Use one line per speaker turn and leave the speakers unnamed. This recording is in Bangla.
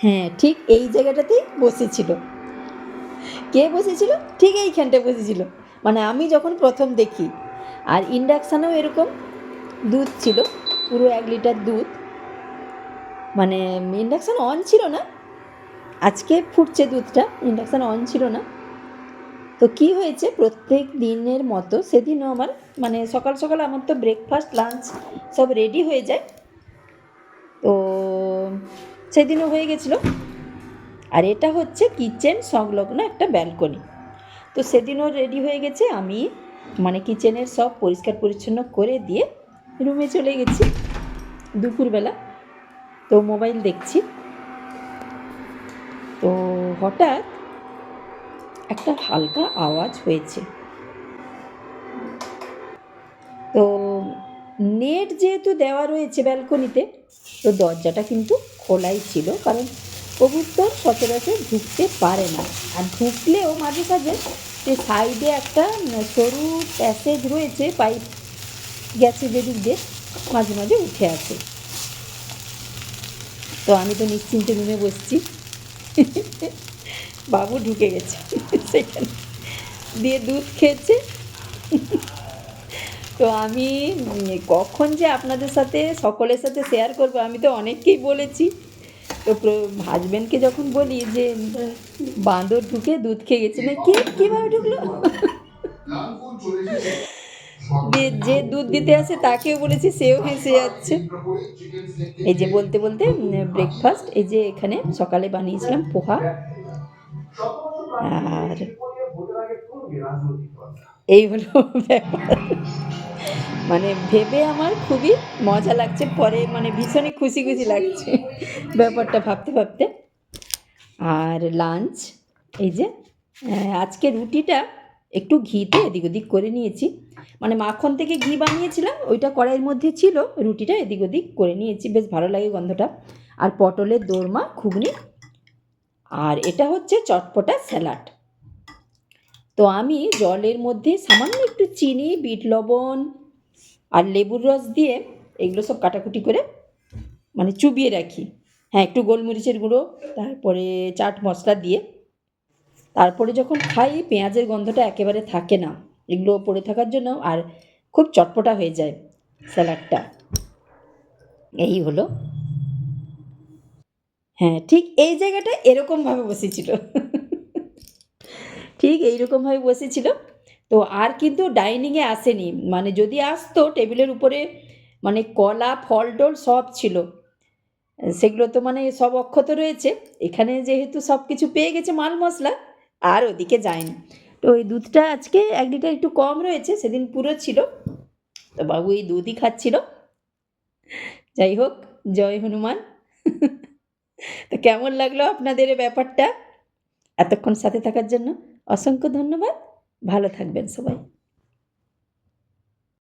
হ্যাঁ, ঠিক এই জায়গাটাতেই বসেছিল। কে বসেছিল? ঠিক এইখানটায় বসেছিল। মানে আমি যখন প্রথম দেখি। আর ইন্ডাকশানেও এরকম দুধ ছিল, পুরো 1 লিটার দুধ। মানে ইন্ডাকশান অন ছিল না, আজকে ফুটছে দুধটা, ইন্ডাকশান অন ছিল না। তো কী হয়েছে, প্রত্যেক দিনের মতো সেদিনও আমার মানে সকাল সকাল আমার তো ব্রেকফাস্ট লাঞ্চ সব রেডি হয়ে যায়। তো সেদিনও হয়ে গেছিলো। আর এটা হচ্ছে কিচেন সংলগ্ন একটা ব্যালকনি। তো সেদিনও রেডি হয়ে গেছে, আমি মানে কিচেনের সব পরিষ্কার পরিচ্ছন্ন করে দিয়ে রুমে চলে গেছি দুপুরবেলা। তো মোবাইল দেখছি, তো হঠাৎ একটা হালকা আওয়াজ হয়েছে। তো নেট যেহেতু দেওয়া রয়েছে ব্যালকনিতে, তো দরজাটা কিন্তু খোলাই ছিল, কারণ কবুতর সচরাচর ঢুকতে পারে না। আর ঢুকলেও মাঝে সাঝে যে সাইডে একটা সরু প্যাসেজ রয়েছে, পাইপ গেছে যেদিক দিয়ে, মাঝে মাঝে উঠে আসে। তো আমি তো নিশ্চিন্তে রুমে বসছি, বাবু ঢুকে গেছে সেখানে, দিয়ে দুধ খেয়েছে। তো আমি কখন যে আপনাদের সাথে সকলের সাথে শেয়ার করব, আমি তো অনেককেই বলেছি। তো হাজব্যান্ডকে যখন বলি যে বাঁদর ঢুকে দুধ খেয়ে গেছে, না কি কীভাবে ঢুকলো, দিয়ে যে দুধ দিতে আসে তাকেও বলেছি, সেও হেসে যাচ্ছে। এই যে বলতে বলতে ব্রেকফাস্ট, এই যে এখানে সকালে বানিয়েছিলাম পোহা, আর এই হলো ব্যাপার। মানে ভেবে আমার খুবই মজা লাগছে, পরে মানে ভীষণই খুশি খুশি লাগছে ব্যাপারটা ভাবতে ভাবতে। আর লাঞ্চ, এই যে আজকে রুটিটা একটু ঘিতে এদিক ওদিক করে নিয়েছি, মানে মাখন থেকে ঘি বানিয়েছিলাম, ওইটা কড়াইয়ের মধ্যে ছিল, রুটিটা এদিক ওদিক করে নিয়েছি, বেশ ভালো লাগে গন্ধটা। আর পটলের দোরমা ঘুগনি, আর এটা হচ্ছে চটপটা স্যালাড। তো আমি জলের মধ্যে সামান্য একটু চিনি, বিট লবণ আর লেবুর রস দিয়ে এগুলো সব কাটাকুটি করে মানে চুবিয়ে রাখি। হ্যাঁ, একটু গোলমরিচের গুঁড়ো, তারপরে চাট মশলা দিয়ে তারপরে যখন খাই, পেঁয়াজের গন্ধটা একেবারে থাকে না এগুলো পড়ে থাকার জন্য, আর খুব চটপটা হয়ে যায় স্যালাডটা। এই হলো। হ্যাঁ, ঠিক এই জায়গাটা এরকমভাবে বসেছিল ঠিক এইরকমভাবে বসেছিল। তো আর কিন্তু ডাইনিংয়ে আসেনি, মানে যদি আসতো টেবিলের উপরে মানে কলা ফল টল সব ছিল, সেগুলো তো মানে সব অক্ষত রয়েছে। এখানে যেহেতু সব কিছু পেয়ে গেছে মাল মশলা, আর ওদিকে যায়নি। তো ওই দুধটা আজকে 1 লিটার একটু কম রয়েছে, সেদিন পুরো ছিল। তো বাবু এই দুধই খাচ্ছিল। যাই হোক, জয় হনুমান। তো কেমন লাগলো আপনাদের এই ব্যাপারটা? এতক্ষণ সাথে থাকার জন্য অসংখ্য ধন্যবাদ। ভালো থাকবেন সবাই।